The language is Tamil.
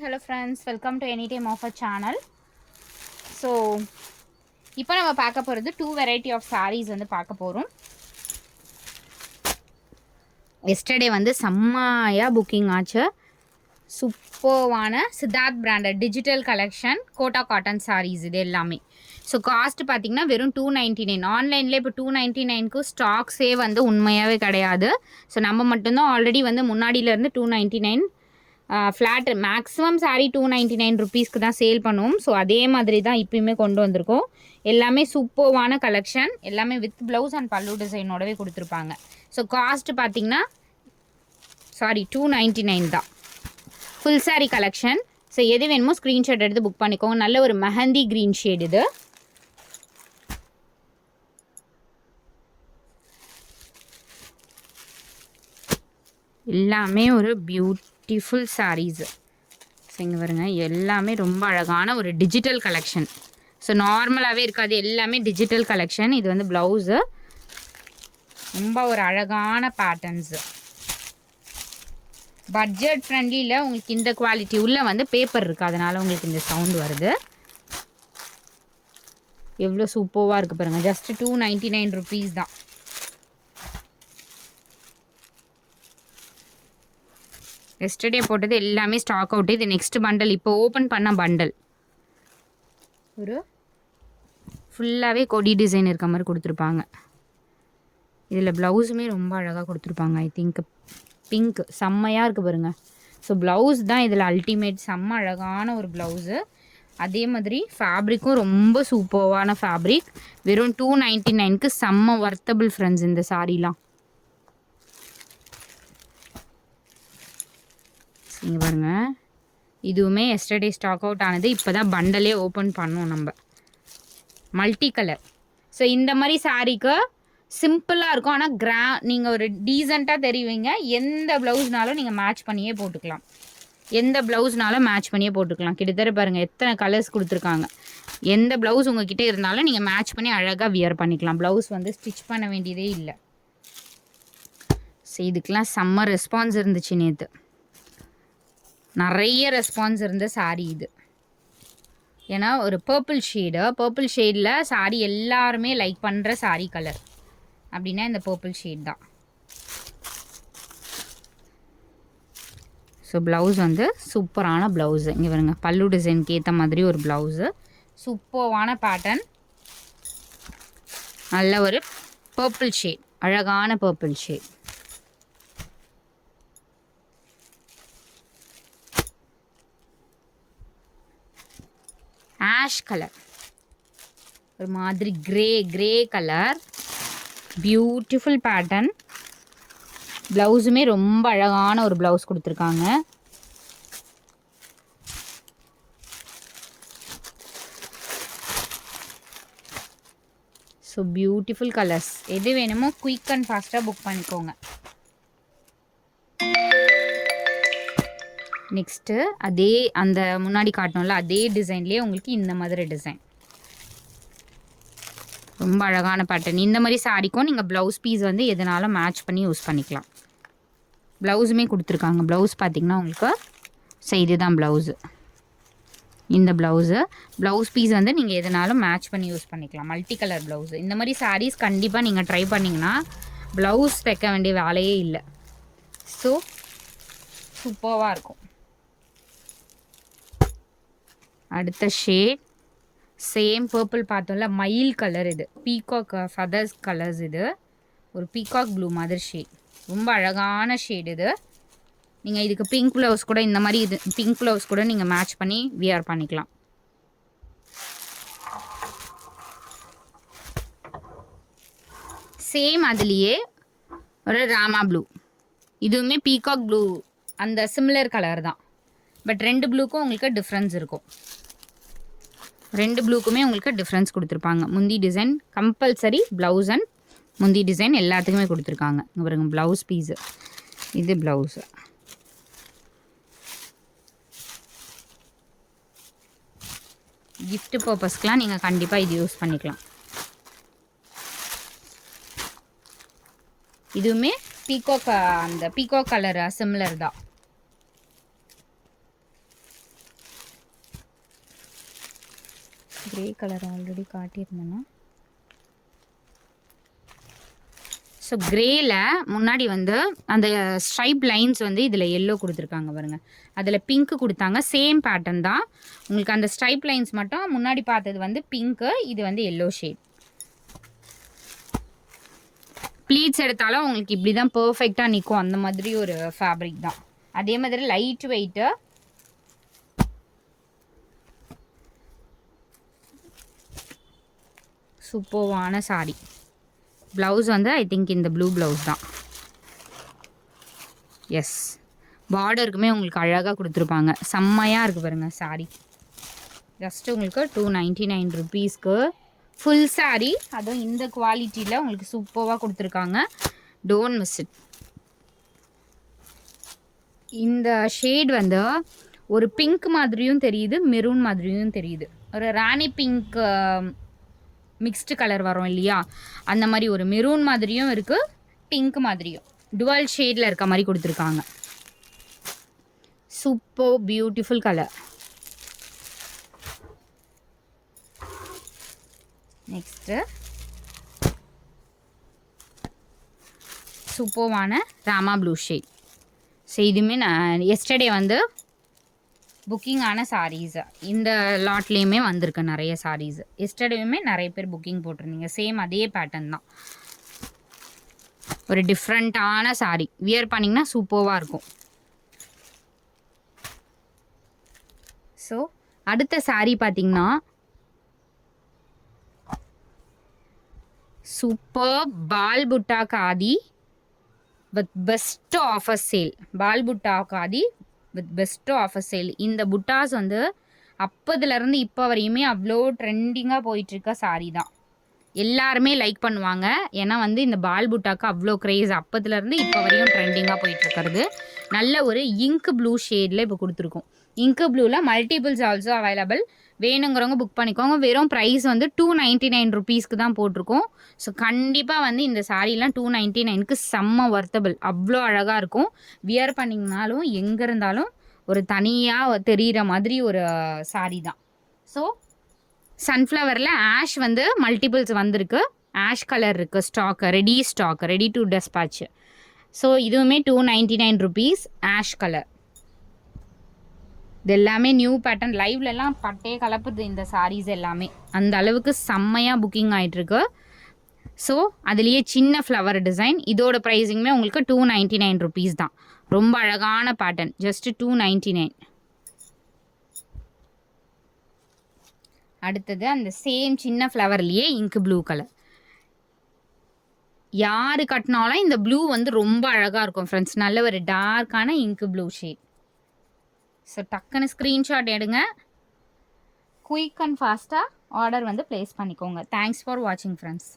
Hello friends, welcome to Anytime Offer channel. So, இப்போ நம்ம பார்க்க போகிறது 2 வெரைட்டி ஆஃப் sarees வந்து பார்க்க போகிறோம். எஸ்டர்டே வந்து செம்மையாக புக்கிங் ஆச்சு. சூப்பர்வான Siddharth branded digital collection Kota cotton sarees இது எல்லாமே. ஸோ காஸ்ட் பார்த்தீங்கன்னா வெறும் 299. ஆன்லைனில் இப்போ 299க்கு ஸ்டாக்ஸே வந்து உண்மையாகவே கிடையாது. ஸோ நம்ம மட்டும்தான் ஆல்ரெடி வந்து முன்னாடியிலேருந்து 299 ஃப்ளாட் மேக்ஸிமம் சாரீ 299 ருபீஸ்க்கு தான் சேல் பண்ணுவோம். ஸோ அதே மாதிரி தான் இப்போயுமே கொண்டு வந்திருக்கோம். எல்லாமே சூப்பர்வான கலெக்ஷன், எல்லாமே வித் ப்ளவுஸ் அண்ட் பல்லு டிசைனோடவே கொடுத்துருப்பாங்க. ஸோ காஸ்ட் பார்த்தீங்கன்னா 299 தான். Full sari collection. ஸோ எது வேணுமோ ஸ்க்ரீன்ஷாட் எடுத்து புக் பண்ணிக்கோங்க. நல்ல ஒரு மெஹந்தி க்ரீன் ஷேட் இது. எல்லாமே ஒரு பியூட்டிஃபுல் சாரீஸு. ஸோ இங்கே பாருங்க, எல்லாமே ரொம்ப அழகான ஒரு டிஜிட்டல் கலெக்ஷன். ஸோ நார்மலாகவே இருக்காது, எல்லாமே டிஜிட்டல் கலெக்ஷன். இது வந்து ப்ளவுஸு, ரொம்ப ஒரு அழகான பேட்டர்ன்ஸு. பட்ஜெட் ஃப்ரெண்ட்லியில் உங்களுக்கு இந்த குவாலிட்டி உள்ள வந்து பேப்பர் இருக்குது, அதனால் உங்களுக்கு இந்த சவுண்ட் வருது. எவ்வளோ சூப்பராக இருக்குது பாருங்கள். ஜஸ்ட் 299 ருபீஸ் தான். எஸ்டர்டே போட்டது எல்லாமே ஸ்டாக் அவுட். இது நெக்ஸ்ட் பண்டல், இப்போ ஓப்பன் பண்ண பண்டல். ஒரு ஃபுல்லாகவே கொடி டிசைன் இருக்க மாதிரி கொடுத்துருப்பாங்க. இதில் ப்ளவுஸுமே ரொம்ப அழகாக கொடுத்துருப்பாங்க. ஐ திங்க் பிங்க் செம்மையாக இருக்குது பாருங்கள். ஸோ ப்ளவுஸ் தான் இதில் அல்டிமேட், செம்ம அழகான ஒரு ப்ளவுஸு. அதே மாதிரி ஃபேப்ரிக்கும் ரொம்ப சூப்பர்வான ஃபேப்ரிக். வெறும் 299க்கு செம்ம வர்த்தபிள் ஃப்ரெண்ட்ஸ் இந்த சாரீலாம். இங்கே பாருங்கள், இதுவுமே எஸ்டர்டே ஸ்டாக் அவுட் ஆனது. இப்போ தான் பண்டலே ஓப்பன் பண்ணோம் நம்ம. Multi colour. ஸோ இந்த மாதிரி சாரீக்கு சிம்பிளாக இருக்கும், ஆனால் நீங்கள் ஒரு டீசெண்டாக தெரிவிங்க. எந்த ப்ளவுஸ்னாலும் நீங்கள் மேட்ச் பண்ணியே போட்டுக்கலாம். எந்த ப்ளவுஸ்னாலும் மேட்ச் பண்ணியே போட்டுக்கலாம். கிட்டத்தட்ட பாருங்கள் எத்தனை கலர்ஸ் கொடுத்துருக்காங்க. எந்த ப்ளவுஸ் உங்ககிட்ட இருந்தாலும் நீங்கள் மேட்ச் பண்ணி அழகாக வியர் பண்ணிக்கலாம். ப்ளவுஸ் வந்து ஸ்டிச் பண்ண வேண்டியதே இல்லை. ஸோ இதுக்கெலாம் செம்ம ரெஸ்பான்ஸ் இருந்துச்சு நேற்று. நிறைய ரெஸ்பான்ஸ் இருந்த சாரீ இது. ஏன்னா ஒரு பர்பிள் ஷேடில் சாரீ எல்லாருமே லைக் பண்ணுற சாரீ கலர் அப்படின்னா இந்த பர்பிள் ஷேட் தான். ஸோ ப்ளவுஸ் வந்து சூப்பரான ப்ளவுஸு. இங்கே பாருங்க, பல்லு டிசைனுக்கு ஏற்ற மாதிரி ஒரு ப்ளவுஸு. சூப்பரான பேட்டர்ன், நல்ல ஒரு பர்பிள் ஷேட், அழகான பர்பிள் ஷேட். ஆஷ் கலர், ஒரு மாதிரி கிரே கலர், பியூட்டிஃபுல் பேட்டர்ன். ப்ளவுஸுமே ரொம்ப அழகான ஒரு ப்ளவுஸ் கொடுத்துருக்காங்க. So beautiful colours. எது வேணுமோ குயிக் அண்ட் ஃபாஸ்ட்டாக புக் பண்ணிக்கோங்க. நெக்ஸ்ட்டு அதே அந்த முன்னாடி காட்டணும்ல அதே டிசைன்லேயே உங்களுக்கு இந்த மாதிரி டிசைன், ரொம்ப அழகான பேட்டர்ன். இந்த மாதிரி சாரிக்கும் நீங்கள் ப்ளவுஸ் பீஸ் வந்து எதனாலும் மேட்ச் பண்ணி யூஸ் பண்ணிக்கலாம். ப்ளவுஸுமே கொடுத்துருக்காங்க. ப்ளவுஸ் பார்த்திங்கன்னா உங்களுக்கு இதுதான் ப்ளவுஸு. இந்த ப்ளவுஸ் பீஸ் வந்து நீங்கள் எதனாலும் மேட்ச் பண்ணி யூஸ் பண்ணிக்கலாம். Multi colour blouse. இந்த மாதிரி சாரீஸ் கண்டிப்பாக நீங்கள் ட்ரை பண்ணிங்கன்னா ப்ளவுஸ் தைக்க வேண்டிய வேலையே இல்லை. ஸோ சூப்பராக இருக்கும். அடுத்த ஷேட் சேம் பர்பிள் பார்த்தோம்ல, மயில் கலர். இது பீகாக் ஃபதர்ஸ் கலர்ஸ். இது ஒரு பீகாக் ப்ளூ மாதிரி ஷேட், ரொம்ப அழகான ஷேட் இது. நீங்கள் இதுக்கு பிங்க் ப்ளவுஸ் கூட, இந்த மாதிரி இது பிங்க் ப்ளவுஸ் கூட நீங்கள் மேட்ச் பண்ணி வியர் பண்ணிக்கலாம். சேம் அதுலேயே ஒரு ராமா ப்ளூ, இதுவுமே பீகாக் ப்ளூ, அந்த சிமிலர் கலர் தான். பட் ரெண்டு ப்ளூக்கும் உங்களுக்கு டிஃப்ரென்ஸ் இருக்கும். ரெண்டு ப்ளூக்குமே உங்களுக்கு டிஃப்ரென்ஸ் கொடுத்துருப்பாங்க. முந்தி டிசைன் கம்பல்சரி, ப்ளவுஸ் அண்ட் முந்தி டிசைன் எல்லாத்துக்குமே கொடுத்துருக்காங்க. இங்கே பாருங்க, ப்ளவுஸ் பீஸு, இது ப்ளவுஸு. கிஃப்ட் பர்பஸ்க்கெலாம் நீங்கள் கண்டிப்பாக இது யூஸ் பண்ணிக்கலாம். இதுவுமே பீகாக், அந்த பீகாக் கலர் சிமிலர் தான். க்ரே கலர் ஆல்ரெடி காட்டியிருந்தேன்னா. ஸோ க்ரேயில் முன்னாடி வந்து அந்த ஸ்ட்ரைப் லைன்ஸ் வந்து இதில் எல்லோ கொடுத்துருக்காங்க பாருங்கள். அதில் பிங்க்கு கொடுத்தாங்க. சேம் பேட்டர்ன் தான். உங்களுக்கு அந்த ஸ்ட்ரைப் லைன்ஸ் மட்டும் முன்னாடி பார்த்தது வந்து பிங்க்கு, இது வந்து எல்லோ ஷேட். ப்ளீட்ஸ் எடுத்தாலும் உங்களுக்கு இப்படி தான் பர்ஃபெக்டாக நிற்கும். அந்த மாதிரி ஒரு ஃபேப்ரிக் தான். அதே மாதிரி லைட் வெயிட்டு, சூப்பர்வான சாரி. ப்ளவுஸ் வந்து ஐ திங்க் இந்த ப்ளூ ப்ளவுஸ் தான். எஸ், பார்டருக்குமே உங்களுக்கு அழகாக கொடுத்துருப்பாங்க. செம்மையாக இருக்குது பாருங்கள் சாரி. ஜஸ்ட்டு உங்களுக்கு 299 ருபீஸ்க்கு ஃபுல் சாரி, அதுவும் இந்த குவாலிட்டியில் உங்களுக்கு சூப்பராக கொடுத்துருக்காங்க. Don't miss it. இந்த ஷேட் வந்து ஒரு பிங்க் மாதிரியும் தெரியுது, மெரூன் மாதிரியும் தெரியுது. ஒரு ராணி பிங்க் மிக்ஸ்டு கலர் வரும் இல்லையா, அந்த மாதிரி ஒரு மெரூன் மாதிரியும் இருக்குது, பிங்க் மாதிரியும் டுவல் ஷேடில் இருக்க மாதிரி கொடுத்துருக்காங்க. Super beautiful colour. நெக்ஸ்ட்டு சூப்பர்வான ராமா ப்ளூ ஷேட். ஸோ இதுவுமே நான் எஸ்டர்டே வந்து புக்கிங் ஆன சாரீஸ் இந்த லாட்லேயுமே வந்திருக்கு நிறைய சாரீஸ். எஸ்டர்டேயுமே நிறைய பேர் புக்கிங் போட்டிருந்தீங்க. சேம் அதே பேட்டர்ன் தான். ஒரு டிஃப்ரெண்ட்டான சாரீ, வியர் பண்ணிங்கன்னா சூப்பராக இருக்கும். ஸோ அடுத்த சாரீ பார்த்திங்கன்னா சூப்பர் பால் புட்டா khadi with best offer sale. பால் புட்டா khadi with best offer sale. இந்த புட்டாஸ் வந்து அப்போதுலேருந்து இப்போ வரையுமே அவ்வளோ ட்ரெண்டிங்காக போயிட்டுருக்க சாரீ தான். எல்லாருமே லைக் பண்ணுவாங்க. ஏன்னா வந்து இந்த பால் புட்டாக்கு அவ்வளோ க்ரேஸ். அப்போதுலேருந்து இப்போ வரையும் ட்ரெண்டிங்காக போயிட்டுருக்கிறது. நல்ல ஒரு இங்க் ப்ளூ ஷேடில் இப்போ கொடுத்துருக்கோம். இங்க் ப்ளூவில் மல்டிபிள்ஸ் ஆல்சோ அவைலபிள். வேணுங்கிறவங்க புக் பண்ணிக்கோங்க. வெறும் ப்ரைஸ் வந்து 299 ருபீஸ்க்கு தான் போட்டிருக்கோம். ஸோ கண்டிப்பாக வந்து இந்த சாரீலாம் 299க்கு செம்ம ஒர்த்தபிள். அவ்வளோ அழகாக இருக்கும். வியர் பண்ணிங்கனாலும் எங்கே இருந்தாலும் ஒரு தனியாக தெரிகிற மாதிரி ஒரு சாரீ தான். ஸோ சன்ஃப்ளவரில் ஆஷ் வந்து மல்டிபிள்ஸ் வந்திருக்கு. ஆஷ் கலர் இருக்குது stock, ready to dispatch. So இதுவுமே 299 ருபீஸ். Ash colour. இது எல்லாமே நியூ பேட்டர்ன். லைவ்லலாம் பட்டே கலப்புது இந்த சாரீஸ் எல்லாமே. அந்த அளவுக்கு செம்மையாக புக்கிங் ஆகிட்டுருக்கு. ஸோ அதுலேயே சின்ன ஃப்ளவர் டிசைன். இதோட ப்ரைஸிங்குமே உங்களுக்கு 299 ருபீஸ் தான். ரொம்ப அழகான பேட்டர்ன். ஜஸ்ட்டு 299. அடுத்தது அந்த சேம் சின்ன ஃப்ளவர்லேயே இங்க் ப்ளூ கலர். யார் கட்டினாலும் இந்த ப்ளூ வந்து ரொம்ப அழகாக இருக்கும் ஃப்ரெண்ட்ஸ். நல்ல ஒரு டார்க்கான இங்க் ப்ளூ ஷேட். ஸோ டக்குன்னு ஸ்க்ரீன்ஷாட் எடுங்க. குயிக் அண்ட் ஃபாஸ்ட்டாக ஆர்டர் வந்து ப்ளேஸ் பண்ணிக்கோங்க. தேங்க்ஸ் ஃபார் வாட்சிங் ஃப்ரெண்ட்ஸ்.